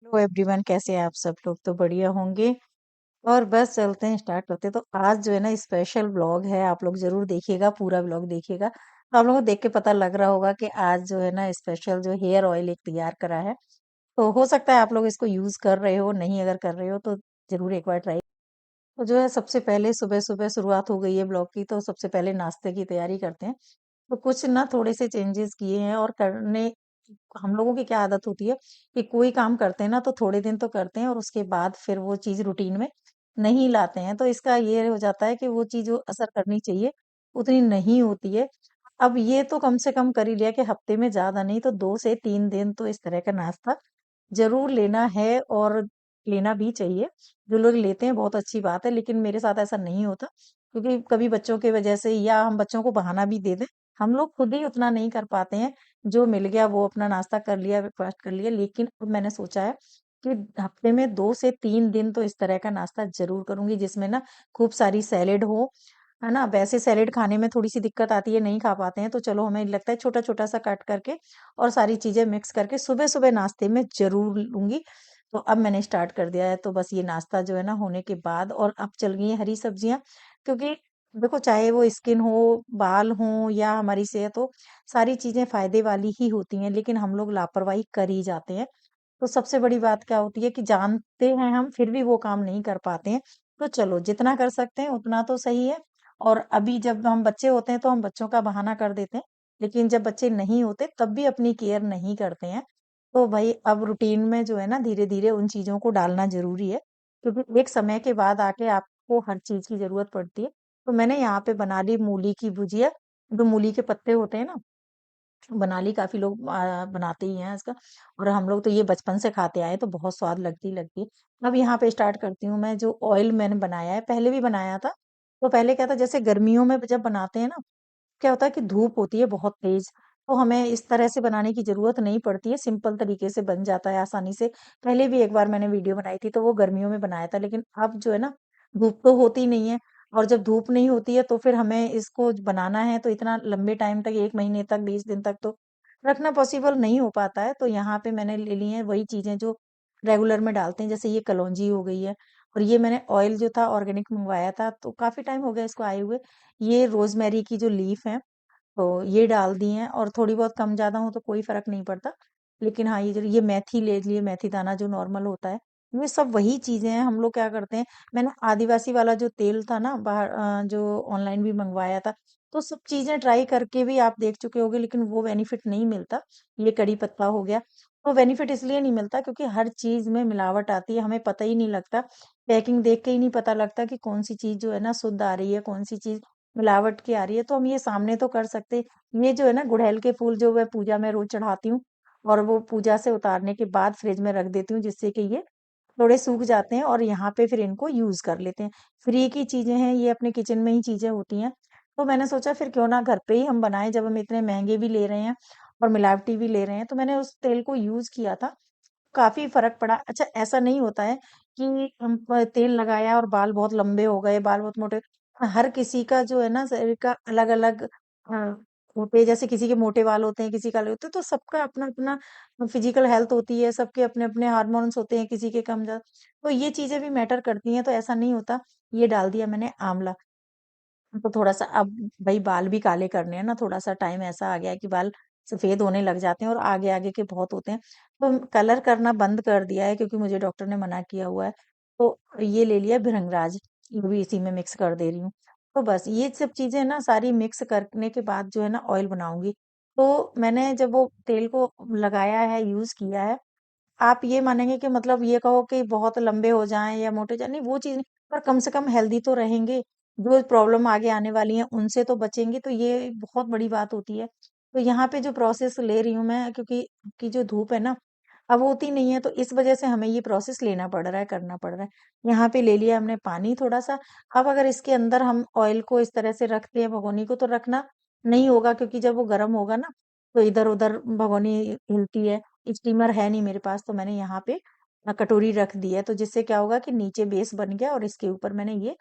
Hello everyone, कैसे हैं आप सब लोग? तो बढ़िया होंगे। और बस चलते हैं, स्टार्ट करते हैं। तो आज जो है ना स्पेशल व्लॉग है, आप लोग जरूर देखिएगा, पूरा व्लॉग देखिएगा। तो आप लोगों को देख के पता लग रहा होगा कि आज जो है ना स्पेशल जो हेयर ऑयल एक तैयार करा है। तो हो सकता है आप लोग इसको यूज कर रहे हो, नहीं अगर कर रहे हो तो जरूर एक बार ट्राई। तो जो है सबसे पहले सुबह सुबह शुरुआत हो गई है ब्लॉग की, तो सबसे पहले नाश्ते की तैयारी करते हैं। तो कुछ ना थोड़े से चेंजेस किए हैं और करने। हम लोगों की क्या आदत होती है कि कोई काम करते हैं ना तो थोड़े दिन तो करते हैं और उसके बाद फिर वो चीज रूटीन में नहीं लाते हैं। तो इसका ये हो जाता है कि वो चीज जो असर करनी चाहिए उतनी नहीं होती है। अब ये तो कम से कम कर ही लिया कि हफ्ते में ज्यादा नहीं तो 2 से 3 दिन तो इस तरह का नाश्ता जरूर लेना है, और लेना भी चाहिए। जो लोग लेते हैं बहुत अच्छी बात है, लेकिन मेरे साथ ऐसा नहीं होता, क्योंकि कभी बच्चों की वजह से या हम बच्चों को बहाना भी दे दें, हम लोग खुद ही उतना नहीं कर पाते हैं। जो मिल गया वो अपना नाश्ता कर लिया, ब्रेकफास्ट कर लिया। लेकिन अब मैंने सोचा है कि हफ्ते में 2 से 3 दिन तो इस तरह का नाश्ता जरूर करूंगी, जिसमें ना खूब सारी सैलेड हो, है ना। वैसे सैलेड खाने में थोड़ी सी दिक्कत आती है, नहीं खा पाते हैं, तो चलो हमें लगता है छोटा छोटा सा काट करके और सारी चीजें मिक्स करके सुबह सुबह नाश्ते में जरूर लूंगी। तो अब मैंने स्टार्ट कर दिया है। तो बस ये नाश्ता जो है ना होने के बाद, और अब चल गई है हरी सब्जियां, क्योंकि देखो चाहे वो स्किन हो, बाल हो, या हमारी सेहत हो, सारी चीजें फायदे वाली ही होती हैं, लेकिन हम लोग लापरवाही कर ही जाते हैं। तो सबसे बड़ी बात क्या होती है कि जानते हैं हम, फिर भी वो काम नहीं कर पाते हैं। तो चलो जितना कर सकते हैं उतना तो सही है। और अभी जब हम बच्चे होते हैं तो हम बच्चों का बहाना कर देते हैं, लेकिन जब बच्चे नहीं होते तब भी अपनी केयर नहीं करते हैं। तो भाई अब रूटीन में जो है ना धीरे धीरे उन चीजों को डालना जरूरी है, क्योंकि एक समय के बाद आके आपको हर चीज की जरूरत पड़ती है। तो मैंने यहाँ पे बना ली मूली की भुजिया। जो मूली के पत्ते होते हैं ना, बना ली। काफी लोग बनाते ही हैं इसका। और हम लोग तो ये बचपन से खाते आए, तो बहुत स्वाद लगती है। अब यहाँ पे स्टार्ट करती हूँ मैं। जो ऑयल मैंने बनाया है, पहले भी बनाया था। तो पहले क्या था, जैसे गर्मियों में जब बनाते हैं ना, क्या होता है कि धूप होती है बहुत तेज, तो हमें इस तरह से बनाने की जरूरत नहीं पड़ती है, सिंपल तरीके से बन जाता है आसानी से। पहले भी एक बार मैंने वीडियो बनाई थी, तो वो गर्मियों में बनाया था। लेकिन अब जो है ना, धूप तो होती नहीं है, और जब धूप नहीं होती है तो फिर हमें इसको बनाना है, तो इतना लंबे टाइम तक, 1 महीने तक, 20 दिन तक तो रखना पॉसिबल नहीं हो पाता है। तो यहाँ पे मैंने ले ली है वही चीजें जो रेगुलर में डालते हैं। जैसे ये कलौंजी हो गई है, और ये मैंने ऑयल जो था ऑर्गेनिक मंगवाया था, तो काफी टाइम हो गया इसको आए हुए। ये रोजमेरी की जो लीफ है, तो ये डाल दी हैं। और थोड़ी बहुत कम ज्यादा हो तो कोई फर्क नहीं पड़ता। लेकिन हाँ, ये मेथी ले लिए, मेथी दाना जो नॉर्मल होता है। ये सब वही चीजें हैं। हम लोग क्या करते हैं, मैंने आदिवासी वाला जो तेल था ना बाहर, जो ऑनलाइन भी मंगवाया था, तो सब चीजें ट्राई करके भी आप देख चुके होंगे, लेकिन वो बेनिफिट नहीं मिलता। ये कड़ी पत्ता हो गया, तो बेनिफिट इसलिए नहीं मिलता क्योंकि हर चीज में मिलावट आती है, हमें पता ही नहीं लगता। पैकिंग देख के ही नहीं पता लगता कि कौन सी चीज जो है ना शुद्ध आ रही है, कौन सी चीज मिलावट की आ रही है। तो हम ये सामने तो कर सकते। ये जो है ना गुड़हल के फूल, जो मैं पूजा में रोज चढ़ाती हूँ, और वो पूजा से उतारने के बाद फ्रिज में रख देती हूँ, जिससे कि ये थोड़े सूख जाते हैं, और यहाँ पे फिर इनको यूज कर लेते हैं। फ्री की चीजें हैं ये, अपने किचन में ही चीजें होती हैं। तो मैंने सोचा फिर क्यों ना घर पे ही हम बनाएं, जब हम इतने महंगे भी ले रहे हैं और मिलावटी भी ले रहे हैं। तो मैंने उस तेल को यूज किया था, काफी फर्क पड़ा। अच्छा, ऐसा नहीं होता है कि हम तेल लगाया और बाल बहुत लंबे हो गए, बाल बहुत मोटे। हर किसी का जो है ना शरीर का अलग अलग होते हैं। जैसे किसी के मोटे बाल होते हैं, किसी का अलग होते हैं, तो सबका अपना अपना फिजिकल हेल्थ होती है, सबके अपने अपने हार्मोन्स होते हैं, किसी के कम ज्यादा। तो ये चीजें भी मैटर करती हैं, तो ऐसा नहीं होता। ये डाल दिया मैंने आंवला। तो थोड़ा सा अब, भाई बाल भी काले करने हैं ना, थोड़ा सा टाइम ऐसा आ गया है कि बाल सफेद होने लग जाते हैं, और आगे आगे के बहुत होते हैं। तो कलर करना बंद कर दिया है, क्योंकि मुझे डॉक्टर ने मना किया हुआ है। तो ये ले लिया भृंगराज, ये भी इसी में मिक्स कर दे रही हूँ। तो बस ये सब चीजें ना सारी मिक्स करने के बाद जो है ना ऑयल बनाऊंगी। तो मैंने जब वो तेल को लगाया है, यूज किया है, आप ये मानेंगे कि मतलब ये कहो कि बहुत लंबे हो जाएं या मोटे जाए, नहीं वो चीज नहीं। पर कम से कम हेल्दी तो रहेंगे। जो प्रॉब्लम आगे आने वाली है उनसे तो बचेंगे, तो ये बहुत बड़ी बात होती है। तो यहाँ पे जो प्रोसेस ले रही हूँ मैं, क्योंकि की जो धूप है ना, अब होती नहीं है, तो इस वजह से हमें ये प्रोसेस लेना पड़ रहा है, करना पड़ रहा है। यहाँ पे ले लिया हमने पानी थोड़ा सा। अब अगर इसके अंदर हम ऑयल को इस तरह से रखते हैं, भगोनी को, तो रखना नहीं होगा, क्योंकि जब वो गर्म होगा ना, तो इधर उधर भगोनी हिलती है। स्टीमर है नहीं मेरे पास, तो मैंने यहाँ पे कटोरी रख दी है। तो जिससे क्या होगा कि नीचे बेस बन गया, और इसके ऊपर मैंने ये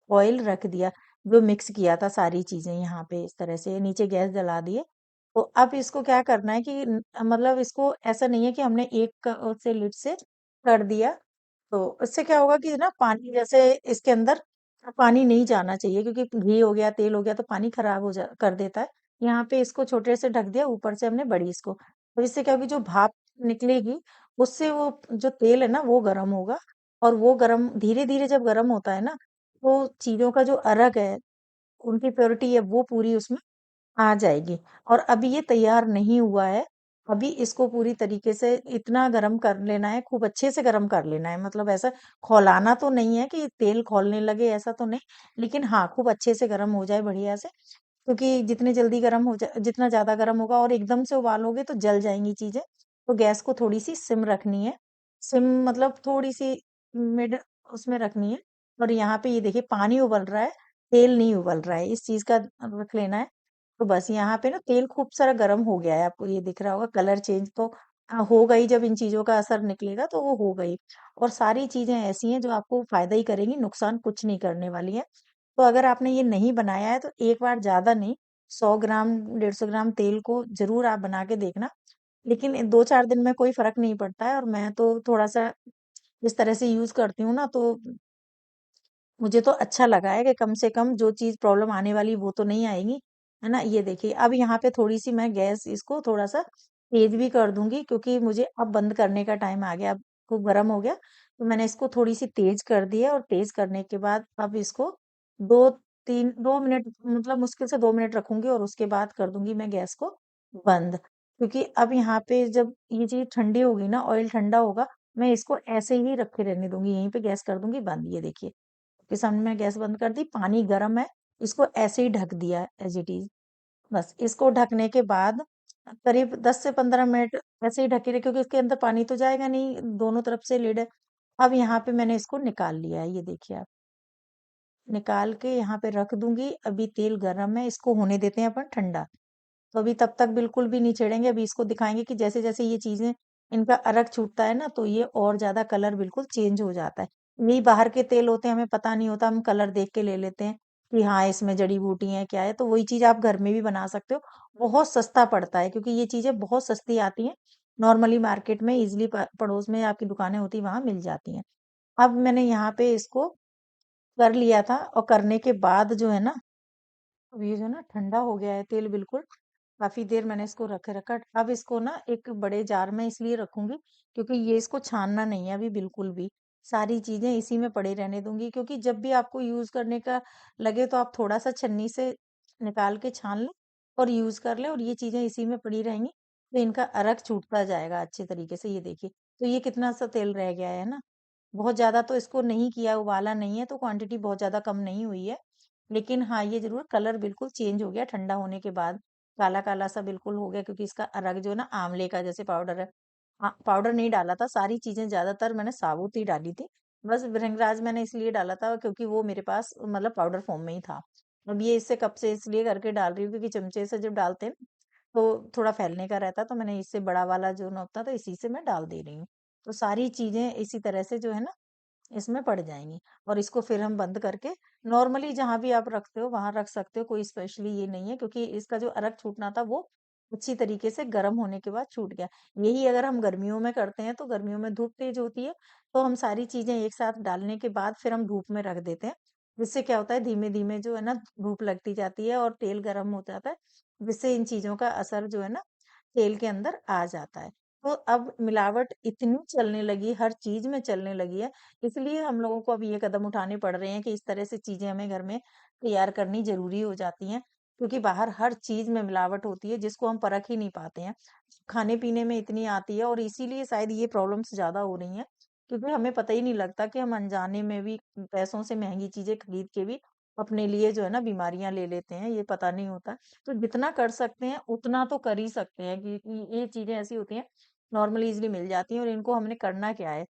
ऑयल रख दिया, जो मिक्स किया था सारी चीजें यहाँ पे इस तरह से, नीचे गैस जला दिए। तो अब इसको क्या करना है कि मतलब इसको ऐसा नहीं है कि हमने एक से लिड से कर दिया, तो इससे क्या होगा कि ना पानी जैसे इसके अंदर पानी नहीं जाना चाहिए, क्योंकि घी हो गया, तेल हो गया तो पानी खराब हो जा कर देता है। यहाँ पे इसको छोटे से ढक दिया, ऊपर से हमने बड़ी इसको, तो इससे क्या होगी, जो भाप निकलेगी उससे वो जो तेल है ना वो गर्म होगा, और वो गर्म धीरे धीरे जब गर्म होता है ना, तो चीजों का जो अर्क है, उनकी प्योरिटी है वो पूरी उसमें आ जाएगी। और अभी ये तैयार नहीं हुआ है, अभी इसको पूरी तरीके से इतना गरम कर लेना है, खूब अच्छे से गरम कर लेना है, मतलब ऐसा खौलाना तो नहीं है कि तेल खौलने लगे, ऐसा तो नहीं, लेकिन हाँ खूब अच्छे से गरम हो जाए बढ़िया से, क्योंकि जितने जल्दी गरम हो जाए, जितना ज्यादा गरम होगा और एकदम से उबालोगे तो जल जाएंगी चीजें, तो गैस को थोड़ी सी सिम रखनी है, सिम मतलब थोड़ी सी मिड उसमें रखनी है। और यहाँ पे ये देखिए पानी उबल रहा है, तेल नहीं उबल रहा है, इस चीज का रख लेना है। तो बस यहाँ पे ना तेल खूब सारा गर्म हो गया है, आपको ये दिख रहा होगा, कलर चेंज तो होगा ही, जब इन चीजों का असर निकलेगा तो वो हो गई। और सारी चीजें ऐसी हैं जो आपको फायदा ही करेंगी, नुकसान कुछ नहीं करने वाली है। तो अगर आपने ये नहीं बनाया है तो एक बार ज्यादा नहीं, 100 ग्राम 150 ग्राम तेल को जरूर आप बना के देखना। लेकिन 2-4 दिन में कोई फर्क नहीं पड़ता है, और मैं तो थोड़ा सा इस तरह से यूज करती हूँ ना, तो मुझे तो अच्छा लगा है कि कम से कम जो चीज प्रॉब्लम आने वाली वो तो नहीं आएगी, है ना। ये देखिए अब यहाँ पे थोड़ी सी मैं गैस इसको थोड़ा सा तेज भी कर दूंगी, क्योंकि मुझे अब बंद करने का टाइम आ गया, अब खूब गर्म हो गया, तो मैंने इसको थोड़ी सी तेज कर दी है। और तेज करने के बाद अब इसको 2-3 2 मिनट, मतलब मुश्किल से 2 मिनट रखूंगी, और उसके बाद कर दूंगी मैं गैस को बंद। क्योंकि अब यहाँ पे जब ये चीज ठंडी होगी ना, ऑयल ठंडा होगा, मैं इसको ऐसे ही रखे रहने दूंगी, यहीं पे गैस कर दूंगी बंद। ये देखिए के सामने मैं गैस बंद कर दी, पानी गर्म है, इसको ऐसे ही ढक दिया एज इट इज। बस इसको ढकने के बाद करीब 10 से 15 मिनट ऐसे ही ढके रहे, क्योंकि इसके अंदर पानी तो जाएगा नहीं, दोनों तरफ से लिड है। अब यहाँ पे मैंने इसको निकाल लिया है, ये देखिए आप, निकाल के यहाँ पे रख दूंगी। अभी तेल गर्म है, इसको होने देते हैं अपन ठंडा। तो अभी तब तक बिल्कुल भी नहीं छेड़ेंगे, अभी इसको दिखाएंगे कि जैसे जैसे ये चीजें इनका अर्क छूटता है ना, तो ये और ज्यादा कलर बिल्कुल चेंज हो जाता है। यही बाहर के तेल होते हैं, हमें पता नहीं होता, हम कलर देख के ले लेते हैं कि हाँ इसमें जड़ी बूटी है क्या है, तो वही चीज आप घर में भी बना सकते हो। बहुत सस्ता पड़ता है, क्योंकि ये चीजें बहुत सस्ती आती हैं, नॉर्मली मार्केट में इजिली पड़ोस में आपकी दुकानें होती वहां मिल जाती हैं। अब मैंने यहाँ पे इसको कर लिया था, और करने के बाद जो है ना, अब ये जो ना ठंडा हो गया है तेल बिल्कुल, काफी देर मैंने इसको रखे रखा। अब इसको ना एक बड़े जार में इसलिए रखूंगी, क्योंकि ये इसको छानना नहीं है अभी बिल्कुल भी, सारी चीजें इसी में पड़ी रहने दूंगी। क्योंकि जब भी आपको यूज करने का लगे तो आप थोड़ा सा छन्नी से निकाल के छान लें और यूज कर लें, और ये चीजें इसी में पड़ी रहेंगी, तो इनका अर्क छूटता जाएगा अच्छे तरीके से। ये देखिए, तो ये कितना सा तेल रह गया है ना, बहुत ज्यादा तो इसको नहीं किया, उबाला नहीं है, तो क्वांटिटी बहुत ज्यादा कम नहीं हुई है। लेकिन हाँ ये जरूर कलर बिल्कुल चेंज हो गया ठंडा होने के बाद, काला काला सा बिल्कुल हो गया, क्योंकि इसका रंग जो है ना आंवले का जैसे पाउडर है। हाँ पाउडर नहीं डाला था, सारी चीजें ज्यादातर मैंने साबुत ही डाली थी। बस भृंगराज मैंने इसलिए डाला था क्योंकि वो मेरे पास मतलब पाउडर फॉर्म में ही था। अब ये इससे कप से इसलिए करके डाल रही हूँ, क्योंकि चमचे से जब डालते हैं ना, तो थोड़ा फैलने का रहता, तो मैंने इससे बड़ा वाला जो ना होता था इसी से मैं डाल दे रही हूँ। तो सारी चीजें इसी तरह से जो है ना इसमें पड़ जाएंगी। और इसको फिर हम बंद करके नॉर्मली जहां भी आप रखते हो वहां रख सकते हो, कोई स्पेशली ये नहीं है, क्योंकि इसका जो अर्क छूटना था वो अच्छी तरीके से गर्म होने के बाद छूट गया। यही अगर हम गर्मियों में करते हैं, तो गर्मियों में धूप तेज होती है, तो हम सारी चीजें एक साथ डालने के बाद फिर हम धूप में रख देते हैं। जिससे क्या होता है, धीमे धीमे जो है ना धूप लगती जाती है और तेल गर्म हो जाता है, जिससे इन चीजों का असर जो है ना तेल के अंदर आ जाता है। तो अब मिलावट इतनी चलने लगी, हर चीज में चलने लगी है, इसलिए हम लोगों को अब ये कदम उठाने पड़ रहे हैं कि इस तरह से चीजें हमें घर में तैयार करनी जरूरी हो जाती हैं। क्योंकि बाहर हर चीज में मिलावट होती है, जिसको हम परख ही नहीं पाते हैं, खाने पीने में इतनी आती है, और इसीलिए शायद ये प्रॉब्लम्स ज्यादा हो रही हैं। क्योंकि हमें पता ही नहीं लगता कि हम अनजाने में भी पैसों से महंगी चीजें खरीद के भी अपने लिए जो है ना बीमारियां ले लेते हैं, ये पता नहीं होता। तो जितना कर सकते हैं उतना तो कर ही सकते हैं, कि ये चीजें ऐसी होती हैं नॉर्मली इजिली मिल जाती हैं, और इनको हमने करना क्या है,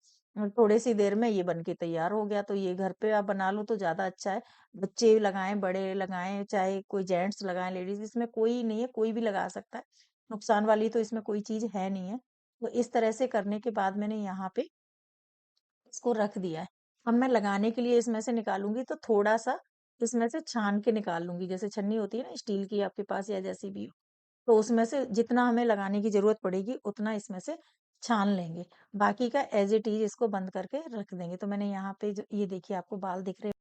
थोड़ी सी देर में ये बन के तैयार हो गया, तो ये घर पे आप बना लो तो ज्यादा अच्छा है। बच्चे लगाएं, बड़े लगाएं, चाहे कोई जेंट्स लगाएं, लेडीज, इसमें कोई नहीं है, कोई भी लगा सकता है। नुकसान वाली तो इसमें कोई चीज है नहीं है। तो इस तरह से करने के बाद मैंने यहाँ पे इसको रख दिया है। अब मैं लगाने के लिए इसमें से निकालूंगी तो थोड़ा सा इसमें से छान के निकाल लूंगी, जैसे छन्नी होती है ना स्टील की आपके पास या जैसी भी हो, तो उसमें से जितना हमें लगाने की जरूरत पड़ेगी उतना इसमें से छान लेंगे। बाकी का एज़ इट इज़ इसको बंद करके रख देंगे। तो मैंने यहाँ पे जो ये देखिए आपको बाल दिख रहे,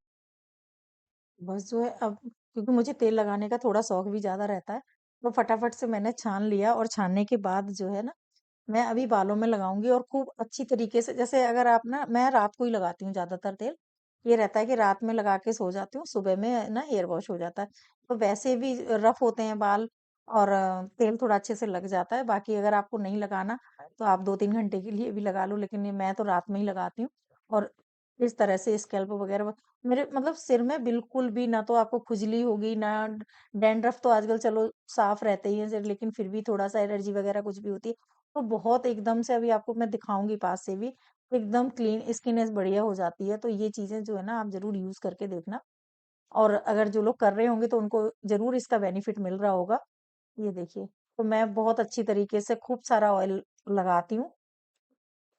बस जो है अब क्योंकि मुझे तेल लगाने का थोड़ा शौक भी ज़्यादा रहता है, तो फटाफट से मैंने छान लिया और छानने के बाद जो है ना, मैं अभी बालों में लगाऊँगी और खूब अच्छी तरीके से, जैसे अगर आप ना, मैं रात को ही लगाती हूँ ज़्यादातर तेल। ये रहता है कि रात में लगा के सो जाती हूँ, सुबह में ना हेयर वॉश हो जाता है। तो वैसे भी रफ़ होते हैं बाल और तेल थोड़ा अच्छे से लग जाता है। बाकी अगर आपको नहीं लगाना, तो आप 2-3 घंटे के लिए भी लगा लो, लेकिन ये मैं तो रात में ही लगाती हूँ। और इस तरह से स्कैल्प वगैरह मेरे मतलब सिर में बिल्कुल भी ना तो आपको खुजली होगी, ना डैंड्रफ, तो आजकल चलो साफ रहते ही हैं, लेकिन फिर भी थोड़ा-सा एलर्जी वगैरह कुछ भी होती है। तो बहुत एकदम से अभी आपको मैं दिखाऊँगी पास से भी, एकदम क्लीन स्किनेस बढ़िया हो जाती है। तो ये चीज़ें जो है ना आप ज़रूर यूज़ करके देखना, और अगर जो लोग कर रहे होंगे तो उनको ज़रूर इसका बेनिफिट मिल रहा होगा। ये देखिए, तो मैं बहुत अच्छी तरीके से खूब सारा ऑयल लगाती हूँ,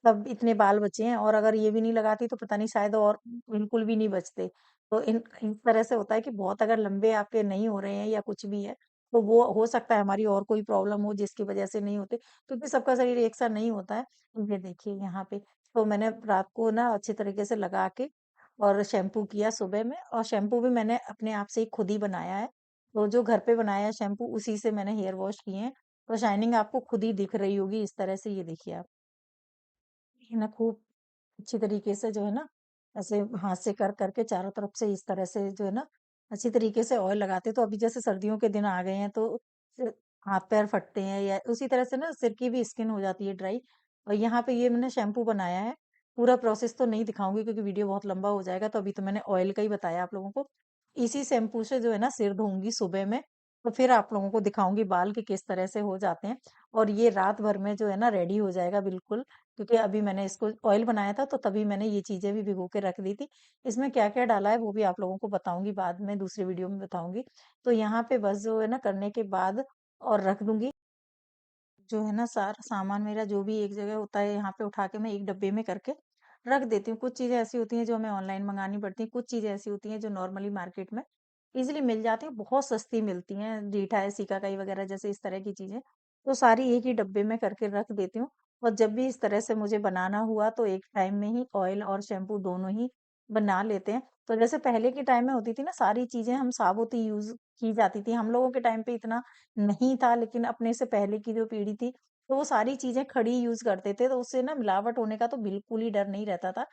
तब इतने बाल बचे हैं, और अगर ये भी नहीं लगाती तो पता नहीं शायद और बिल्कुल भी नहीं बचते। तो इन इस तरह से होता है कि बहुत अगर लंबे आपके नहीं हो रहे हैं या कुछ भी है, तो वो हो सकता है हमारी और कोई प्रॉब्लम हो जिसकी वजह से नहीं होते, क्योंकि सबका शरीर एक सा नहीं होता है। ये देखिए यहाँ पे, तो मैंने रात को ना अच्छे तरीके से लगा के और शैम्पू किया सुबह में, और शैम्पू भी मैंने अपने आप से ही खुद ही बनाया है। तो जो घर पे बनाया है शैम्पू, उसी से मैंने हेयर वॉश किए हैं। तो शाइनिंग आपको खुद ही दिख रही होगी इस तरह से, ये देखिए आप। ये ना खूब अच्छी तरीके से जो है ना, ऐसे हाथ से कर करके चारों तरफ से इस तरह से जो है ना, अच्छी तरीके से ऑयल लगाते हैं। तो अभी जैसे सर्दियों के दिन आ गए हैं, तो सिर- हाथ पैर फटते हैं, या उसी तरह से ना सिर की भी स्किन हो जाती है ड्राई। और यहाँ पे ये मैंने शैम्पू बनाया है। पूरा प्रोसेस तो नहीं दिखाऊंगी क्योंकि वीडियो बहुत लंबा हो जाएगा, तो अभी तो मैंने ऑयल का ही बताया आप लोगों को। इसी शैम्पू से जो है ना सिर धोऊंगी सुबह में, तो फिर आप लोगों को दिखाऊंगी बाल के किस तरह से हो जाते हैं। और ये रात भर में जो है ना रेडी हो जाएगा बिल्कुल, क्योंकि अभी मैंने इसको ऑयल बनाया था, तो तभी मैंने ये चीज़ें भी भिगो के रख दी थी। इसमें क्या-क्या डाला है वो भी आप लोगों को बताऊँगी बाद में, दूसरी वीडियो में बताऊँगी। तो यहाँ पे बस जो है ना करने के बाद और रख दूँगी। जो है ना सारा सामान मेरा जो भी एक जगह होता है, यहाँ पे उठा के मैं एक डब्बे में करके रख देती हूँ। कुछ चीज़ें ऐसी होती हैं जो हमें ऑनलाइन मंगानी पड़ती हैं, कुछ चीज़ें ऐसी होती हैं जो नॉर्मली मार्केट में ईज़िली मिल जाती हैं, बहुत सस्ती मिलती हैं, रीठा है, सिकाकाई वगैरह जैसे इस तरह की चीज़ें। तो सारी एक ही डब्बे में करके रख देती हूँ, और जब भी इस तरह से मुझे बनाना हुआ तो एक टाइम में ही ऑयल और शैम्पू दोनों ही बना लेते हैं। तो जैसे पहले के टाइम में होती थी ना सारी चीज़ें हम साबुत ही यूज़ की जाती थी। हम लोगों के टाइम पे इतना नहीं था, लेकिन अपने से पहले की जो पीढ़ी थी, तो वो सारी चीज़ें खड़ी यूज़ करते थे, तो उससे ना मिलावट होने का तो बिल्कुल ही डर नहीं रहता था।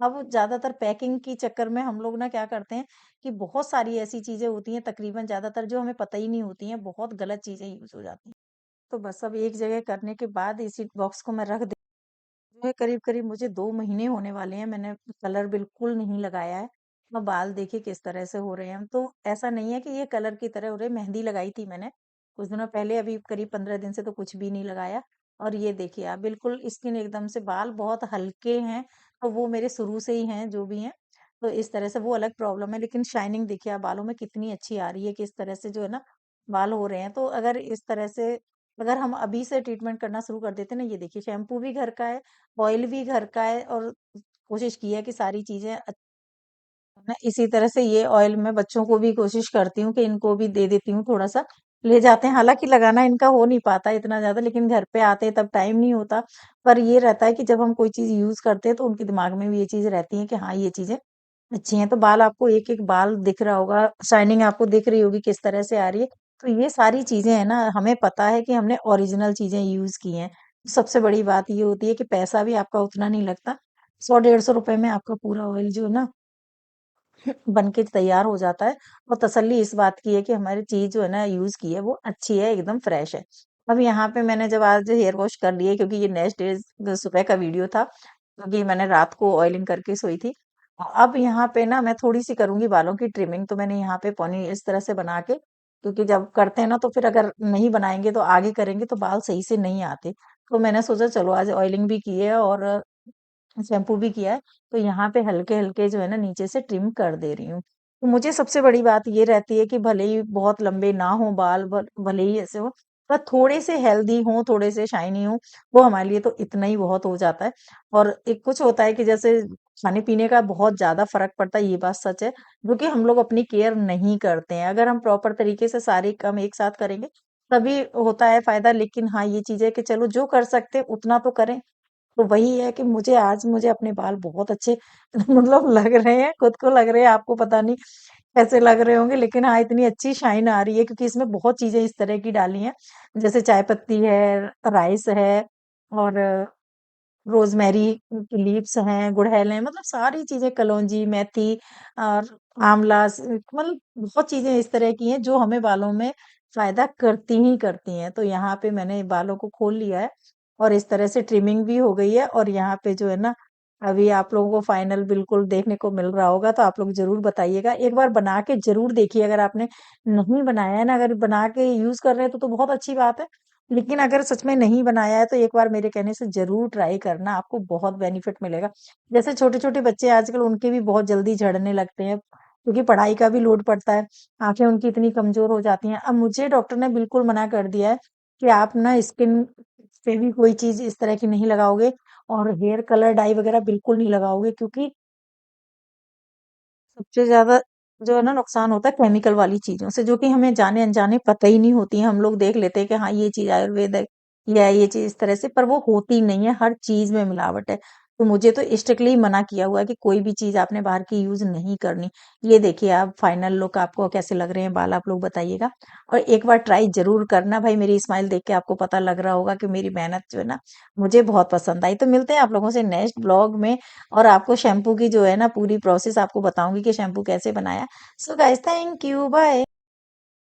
अब ज़्यादातर पैकिंग के चक्कर में हम लोग ना क्या करते हैं कि बहुत सारी ऐसी चीज़ें होती हैं, तकरीबन ज़्यादातर जो हमें पता ही नहीं होती हैं, बहुत गलत चीज़ें यूज़ हो जाती हैं। तो बस अब एक जगह करने के बाद इसी बॉक्स को मैं रख दे, जो है करीब-करीब मुझे 2 महीने होने वाले हैं, मैंने कलर बिल्कुल नहीं लगाया है। और बाल देखिए किस तरह से हो रहे हैं। तो ऐसा नहीं है कि ये कलर की तरह हो रहे हैं, मेहंदी लगाई थी मैंने कुछ दिनों पहले, अभी करीब 15 दिन से तो कुछ भी नहीं लगाया। और ये देखिए आप, बिल्कुल स्किन एकदम से, बाल बहुत हल्के हैं, तो वो मेरे शुरू से ही हैं जो भी हैं। तो इस तरह से वो अलग प्रॉब्लम है, लेकिन शाइनिंग देखिए आप बालों में कितनी अच्छी आ रही है, किस तरह से जो है ना बाल हो रहे हैं। तो अगर इस तरह से अगर हम अभी से ट्रीटमेंट करना शुरू कर देते हैं ना, ये देखिए शैम्पू भी घर का है, ऑयल भी घर का है, और कोशिश की है कि सारी चीज़ें ना इसी तरह से ये ऑयल मैं बच्चों को भी कोशिश करती हूँ कि इनको भी दे देती हूँ थोड़ा-सा, ले जाते हैं। हालाँकि लगाना इनका हो नहीं पाता इतना ज़्यादा, लेकिन घर पे आते हैं तब टाइम नहीं होता। पर ये रहता है कि जब हम कोई चीज़ यूज़ करते हैं तो उनके दिमाग में भी ये चीज़ रहती है कि हाँ, ये चीज़ें अच्छी हैं। तो बाल आपको एक-एक बाल दिख रहा होगा, शाइनिंग आपको दिख रही होगी किस तरह से आ रही है। तो ये सारी चीज़ें हैं ना, हमें पता है कि हमने ओरिजिनल चीज़ें यूज़ की हैं। सबसे बड़ी बात ये होती है कि पैसा भी आपका उतना नहीं लगता। 100 डेढ़ सौ रुपए में आपका पूरा ऑयल जो है ना बन के तैयार हो जाता है, और तसल्ली इस बात की है कि हमारी चीज़ जो है ना यूज़ की है वो अच्छी है, एकदम फ्रेश है। अब यहाँ पे मैंने जब आज हेयर वॉश कर लिए, क्योंकि ये नेक्स्ट डे सुबह का वीडियो था, क्योंकि मैंने रात को ऑयलिंग करके सोई थी। अब यहाँ पे ना मैं थोड़ी-सी करूँगी बालों की ट्रिमिंग, तो मैंने यहाँ पे पोनी इस तरह से बना के, क्योंकि जब करते हैं ना तो फिर अगर नहीं बनाएँगे तो आगे करेंगे तो बाल सही से नहीं आते। तो मैंने सोचा चलो आज ऑयलिंग भी की है और शैम्पू भी किया है, तो यहाँ पे हल्के-हल्के जो है ना नीचे से ट्रिम कर दे रही हूँ। तो मुझे सबसे बड़ी बात ये रहती है कि भले ही बहुत लंबे ना हो बाल, भले ही ऐसे हो, पर थोड़े से हेल्दी हों, थोड़े से शाइनी हों, वो हमारे लिए तो इतना ही बहुत हो जाता है। और एक कुछ होता है कि जैसे खाने-पीने का बहुत ज़्यादा फ़र्क पड़ता है, ये बात सच है, जो कि हम लोग अपनी केयर नहीं करते हैं। अगर हम प्रॉपर तरीके से सारे काम एक साथ करेंगे, तभी होता है फ़ायदा। लेकिन हाँ, ये चीज़ है कि चलो जो कर सकते हैं उतना तो करें। तो वही है कि मुझे अपने बाल बहुत अच्छे मतलब लग रहे हैं, खुद को लग रहे हैं, आपको पता नहीं कैसे लग रहे होंगे, लेकिन हाँ, इतनी अच्छी शाइन आ रही है क्योंकि इसमें बहुत चीज़ें इस तरह की डाली हैं, जैसे चाय पत्ती है, राइस है और रोज़मेरी की लीव्स हैं, गुड़हल हैं, मतलब सारी चीज़ें कलौंजी, मेथी और आंवला मतलब बहुत चीज़ें इस तरह की हैं जो हमें बालों में फ़ायदा करती ही करती हैं। तो यहाँ पे मैंने बालों को खोल लिया है और इस तरह से ट्रिमिंग भी हो गई है और यहाँ पे जो है ना, अभी आप लोगों को फाइनल बिल्कुल देखने को मिल रहा होगा, तो आप लोग ज़रूर बताइएगा। एक बार बना के ज़रूर देखिए, अगर आपने नहीं बनाया है ना, अगर बना के यूज़ कर रहे हैं तो बहुत अच्छी बात है। लेकिन अगर सच में नहीं बनाया है तो एक बार मेरे कहने से ज़रूर ट्राई करना, आपको बहुत बेनिफिट मिलेगा। जैसे छोटे-छोटे बच्चे आजकल उनके भी बहुत जल्दी झड़ने लगते हैं, क्योंकि पढ़ाई का भी लोड पड़ता है, आँखें उनकी इतनी कमज़ोर हो जाती हैं। अब मुझे डॉक्टर ने बिल्कुल मना कर दिया है कि आप ना स्किन पे भी कोई चीज़ इस तरह की नहीं लगाओगे और हेयर कलर डाई वग़ैरह बिल्कुल नहीं लगाओगे, क्योंकि सबसे ज़्यादा जो है ना नुकसान होता है केमिकल वाली चीज़ों से, जो कि हमें जाने-अनजाने पता ही नहीं होती हैं। हम लोग देख लेते हैं कि हाँ, ये चीज़ आयुर्वेद है या ये चीज़ इस तरह से, पर वो होती नहीं है, हर चीज़ में मिलावट है। तो मुझे तो स्ट्रिक्टली मना किया हुआ है कि कोई भी चीज़ आपने बाहर की यूज़ नहीं करनी। ये देखिए आप फाइनल लुक आपको कैसे लग रहे हैं बाल, आप लोग बताइएगा और एक बार ट्राई ज़रूर करना भाई, मेरी स्माइल देख के आपको पता लग रहा होगा कि मेरी मेहनत जो है ना, मुझे बहुत पसंद आई। तो मिलते हैं आप लोगों से नेक्स्ट ब्लॉग में और आपको शैम्पू की जो है ना पूरी प्रोसेस आपको बताऊँगी कि शैम्पू कैसे बनाया। So guys thank you, bye.